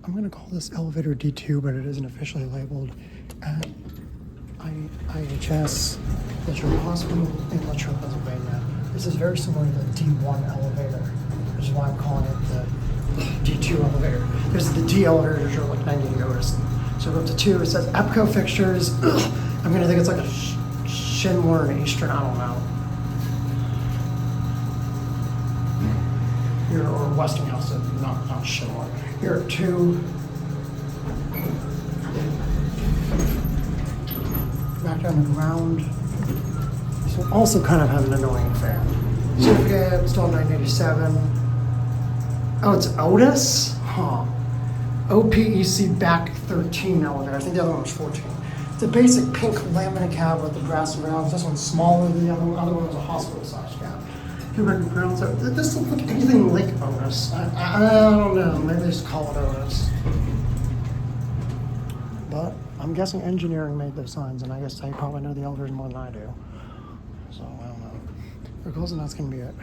I'm gonna call this elevator D2, but it isn't officially labeled, at IHS Latrobe Hospital in Latrobe, Pennsylvania. This is very similar to the D1 elevator, which is why I'm calling it the D2 elevator. There's the D elevators are like 90 to Otis. So go up to 2, it says EPCO fixtures. I'm gonna think it's like a Schindler and Eastern, I don't know. Here, or Westinghouse, not Schindler. Here are 2. Back down the ground. This will also kind of have an annoying fan. Certificate installed 1987. Oh, it's Otis? Huh. OPEC back 13 elevator. I think the other one was 14. It's a basic pink laminate cab with the brass rails. This one's smaller than the other one. The other one was a hospital-sized cab. Ground. So this doesn't look anything like Otis. I don't know. Maybe they just call it Otis. But I'm guessing engineering made those signs, and I guess they probably know the elevators more than I do. So I don't know. We're closing. That's gonna be it.